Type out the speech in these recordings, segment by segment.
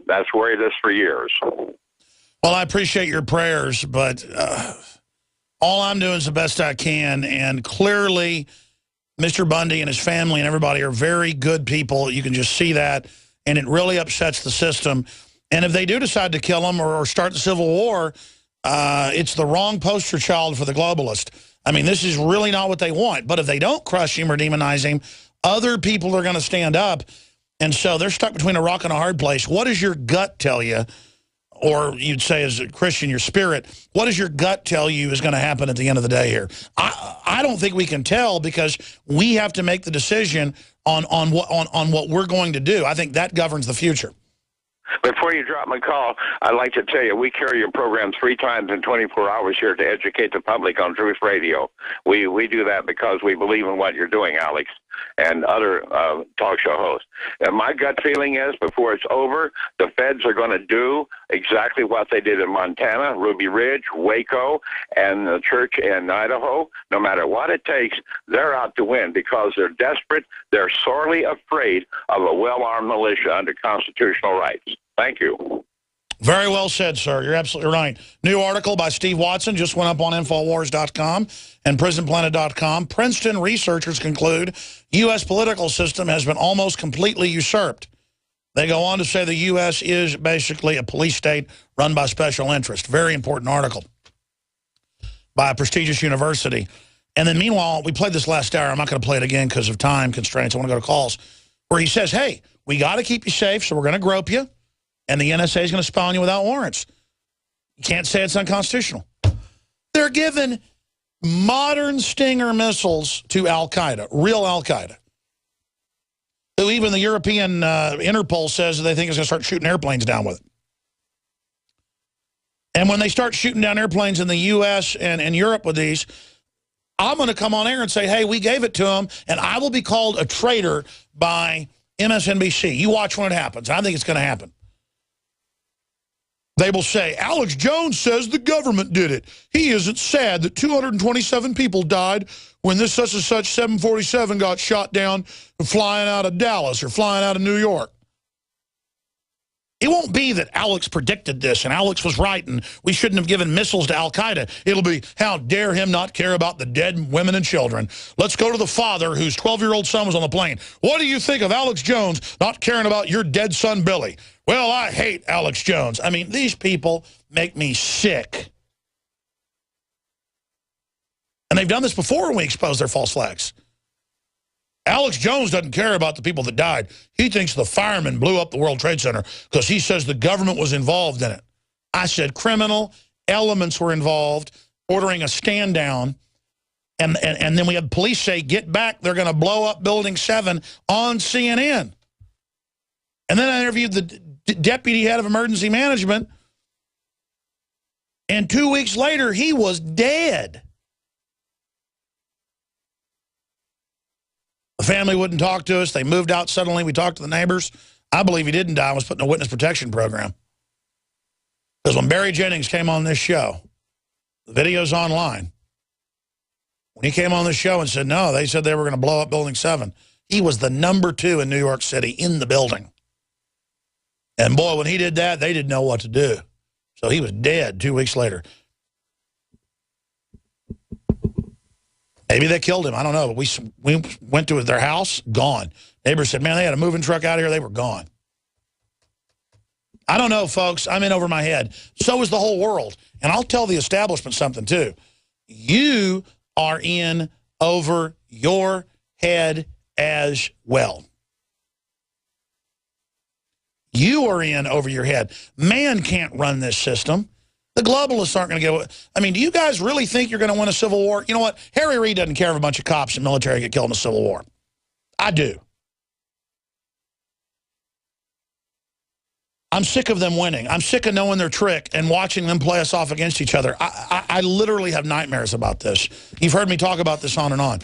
That's worried us for years. Well, I appreciate your prayers, but all I'm doing is the best I can, and clearly Mr. Bundy and his family and everybody are very good people. You can just see that, and it really upsets the system. And if they do decide to kill him or start the Civil War, it's the wrong poster child for the globalist. I mean, this is really not what they want. But if they don't crush him or demonize him, other people are going to stand up. And so they're stuck between a rock and a hard place. What does your gut tell you? Or you'd say as a Christian, your spirit, what does your gut tell you is going to happen at the end of the day here? I don't think we can tell, because we have to make the decision on what we're going to do. I think that governs the future. Before you drop my call, I'd like to tell you, we carry your program 3 times in 24 hours here to educate the public on Truth Radio. We do that because we believe in what you're doing, Alex, and other talk show hosts. And my gut feeling is, before it's over, the feds are going to do exactly what they did in Montana, Ruby Ridge, Waco, and the church in Idaho. No matter what it takes, they're out to win, because they're desperate. They're sorely afraid of a well-armed militia under constitutional rights. Thank you. Very well said, sir. You're absolutely right. New article by Steve Watson just went up on Infowars.com and PrisonPlanet.com. Princeton researchers conclude U.S. political system has been almost completely usurped. They go on to say the U.S. is basically a police state run by special interest. Very important article by a prestigious university. And then meanwhile, we played this last hour. I'm not going to play it again because of time constraints. I want to go to calls. Where he says, hey, we got to keep you safe, so we're going to grope you. And the NSA is going to spy on you without warrants. You can't say it's unconstitutional. They're giving modern Stinger missiles to Al-Qaeda, real Al-Qaeda, who even the European Interpol says they think is going to start shooting airplanes down with it. And when they start shooting down airplanes in the U.S. and Europe with these, I'm going to come on air and say, hey, we gave it to them, and I will be called a traitor by MSNBC. You watch when it happens. I think it's going to happen. They will say, Alex Jones says the government did it. He isn't sad that 227 people died when this such and such 747 got shot down flying out of Dallas or flying out of New York. It won't be that Alex predicted this and Alex was right and we shouldn't have given missiles to Al-Qaeda. It'll be, how dare him not care about the dead women and children. Let's go to the father whose 12-year-old son was on the plane. What do you think of Alex Jones not caring about your dead son, Billy? Well, I hate Alex Jones. I mean, these people make me sick. And they've done this before when we expose their false flags. Alex Jones doesn't care about the people that died. He thinks the firemen blew up the World Trade Center because he says the government was involved in it. I said criminal elements were involved, ordering a stand down, and then we had police say, get back, they're going to blow up Building 7 on CNN. And then I interviewed the deputy head of emergency management, and 2 weeks later, he was dead. The family wouldn't talk to us. They moved out suddenly. We talked to the neighbors. I believe he didn't die. I was put in a witness protection program. Because when Barry Jennings came on this show, the video's online. When he came on this show and said, no, they said they were going to blow up Building 7. He was the #2 in New York City in the building. And boy, when he did that, they didn't know what to do. So he was dead 2 weeks later. Maybe they killed him. I don't know. We went to their house, gone. Neighbors said, man, they had a moving truck out here. They were gone. I don't know, folks. I'm in over my head. So is the whole world. And I'll tell the establishment something, too. You are in over your head as well. You are in over your head. Man can't run this system. The globalists aren't going to get away. I mean, do you guys really think you're going to win a civil war? You know what? Harry Reid doesn't care if a bunch of cops and military get killed in a civil war. I do. I'm sick of them winning. I'm sick of knowing their trick and watching them play us off against each other. I literally have nightmares about this. You've heard me talk about this on and on.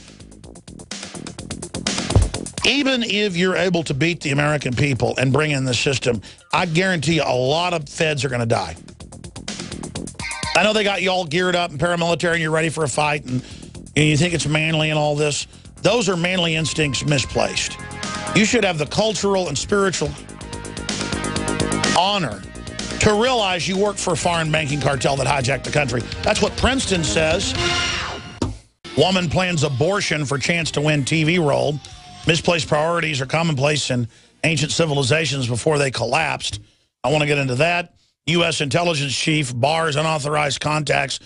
Even if you're able to beat the American people and bring in the system, I guarantee you a lot of feds are going to die. I know they got you all geared up and paramilitary and you're ready for a fight and you think it's manly and all this. Those are manly instincts misplaced. You should have the cultural and spiritual honor to realize you work for a foreign banking cartel that hijacked the country. That's what Princeton says. Woman plans abortion for chance to win TV role. Misplaced priorities are commonplace in ancient civilizations before they collapsed. I want to get into that. U.S. intelligence chief bars unauthorized contacts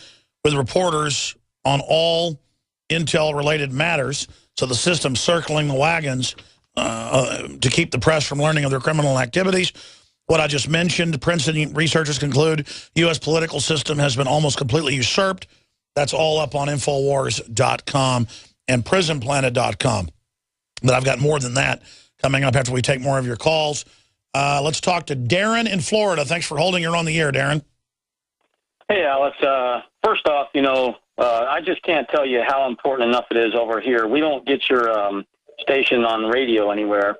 with reporters on all intel-related matters. So the system's circling the wagons to keep the press from learning of their criminal activities. What I just mentioned, Princeton researchers conclude U.S. political system has been almost completely usurped. That's all up on Infowars.com and PrisonPlanet.com. But I've got more than that coming up after we take more of your calls. Let's talk to Darren in Florida. Thanks for holding. You're on the air, Darren. Hey, Alex. First off, I just can't tell you how important enough it is over here. We don't get your station on radio anywhere.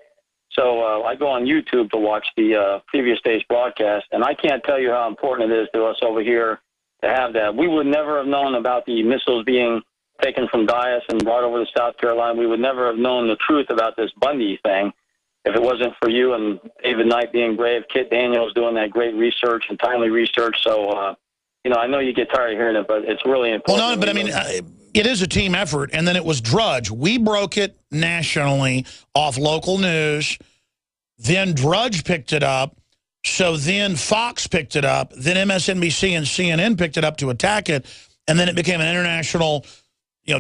So I go on YouTube to watch the previous day's broadcast, and I can't tell you how important it is to us over here to have that. We would never have known about the missiles being taken from Dias and brought over to South Carolina. We would never have known the truth about this Bundy thing if it wasn't for you and David Knight being brave, Kit Daniels doing that great research and timely research. So, I know you get tired of hearing it, but it's really important. Well, no, but I mean, it is a team effort, and then it was Drudge. We broke it nationally off local news. Then Drudge picked it up. So then Fox picked it up. Then MSNBC and CNN picked it up to attack it. And then it became an international,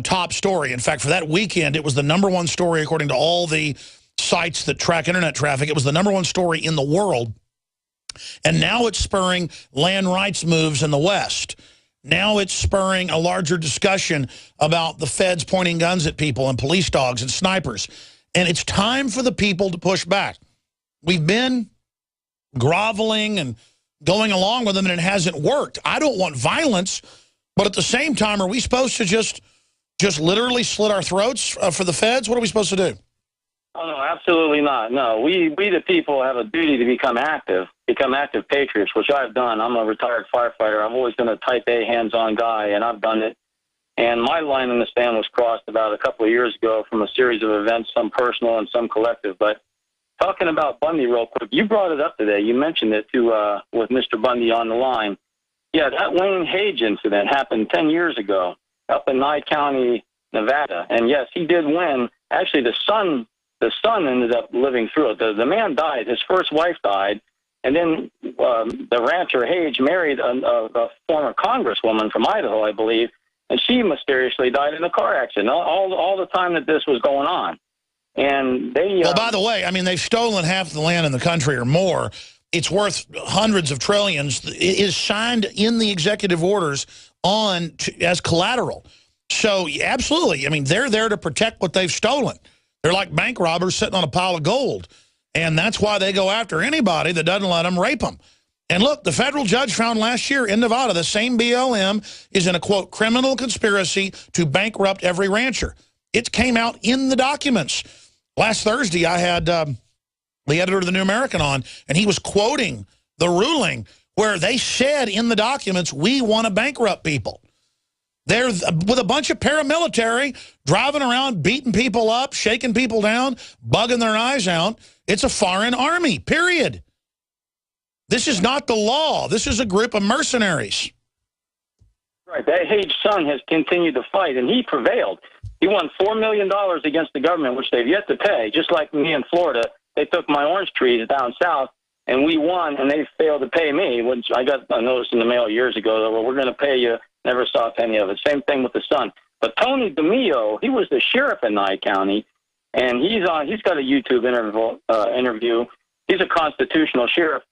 top story. In fact, for that weekend, it was the #1 story according to all the sites that track internet traffic. It was the #1 story in the world. And now it's spurring land rights moves in the West. Now it's spurring a larger discussion about the feds pointing guns at people and police dogs and snipers. And it's time for the people to push back. We've been groveling and going along with them, and it hasn't worked. I don't want violence, but at the same time, are we supposed to just literally slit our throats for the feds? What are we supposed to do? Oh, no, absolutely not. No, we the people have a duty to become active patriots, which I've done. I'm a retired firefighter. I've always been a type A hands-on guy, and I've done it. And my line in the sand was crossed about a couple of years ago from a series of events, some personal and some collective. But talking about Bundy real quick, you brought it up today. You mentioned it with Mr. Bundy on the line. Yeah, that Wayne Hage incident happened 10 years ago up in Nye County, Nevada. And yes, he did win. Actually, the son ended up living through it. The man died. His first wife died. And then the rancher Hage married a former congresswoman from Idaho, I believe, and she mysteriously died in a car accident all the time that this was going on. And they well, by the way, I mean, they've stolen half the land in the country or more. It's worth hundreds of trillions. It is signed in the executive orders as collateral. So, absolutely. I mean, they're there to protect what they've stolen. They're like bank robbers sitting on a pile of gold. And that's why they go after anybody that doesn't let them rape them. And look, the federal judge found last year in Nevada the same BLM is in a, quote, criminal conspiracy to bankrupt every rancher. It came out in the documents. Last Thursday, I had the editor of the New American on, and he was quoting the ruling where they said in the documents, we want to bankrupt people. They're with a bunch of paramilitary driving around, beating people up, shaking people down, bugging their eyes out. It's a foreign army, period. This is not the law. This is a group of mercenaries. Right. That Hage son has continued to fight, and he prevailed. He won $4 million against the government, which they've yet to pay. Just like me in Florida, they took my orange trees down south, and we won, and they failed to pay me, which I got a notice in the mail years ago that, well, we're going to pay you. Never saw a penny of it. Same thing with the son. But Tony DeMio, he was the sheriff in Nye County, and he's got a YouTube interview. He's a constitutional sheriff.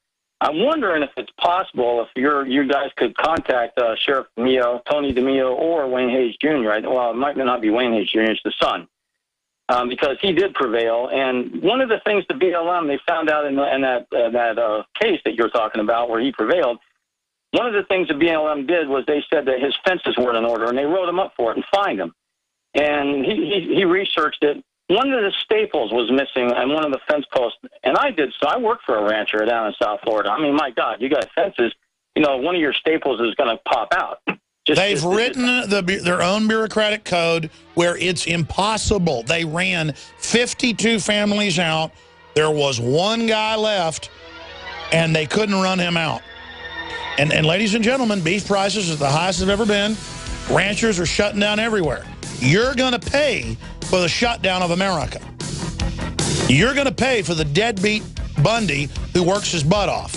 I'm wondering if it's possible if you guys could contact Sheriff DeMio, Tony DeMio, or Wayne Hage Jr. Well, it might not be Wayne Hage Jr., it's the son, because he did prevail. And one of the things the BLM, they found out in that case that you're talking about where he prevailed, one of the things the BLM did was they said that his fences weren't in order, and they wrote him up for it and fined him. And he researched it. One of the staples was missing on one of the fence posts, and I worked for a rancher down in South Florida. I mean, my God, you got fences. One of your staples is going to pop out. They've written their own bureaucratic code where it's impossible. They ran 52 families out. There was one guy left. and they couldn't run him out. And ladies and gentlemen, beef prices are the highest they've ever been. Ranchers are shutting down everywhere. You're going to pay for the shutdown of America. You're going to pay for the deadbeat Bundy who works his butt off.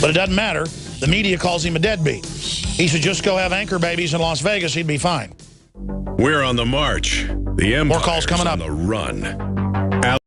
But it doesn't matter. The media calls him a deadbeat. He should just go have anchor babies in Las Vegas. He'd be fine. We're on the march. The Empire's More calls coming up. On the run.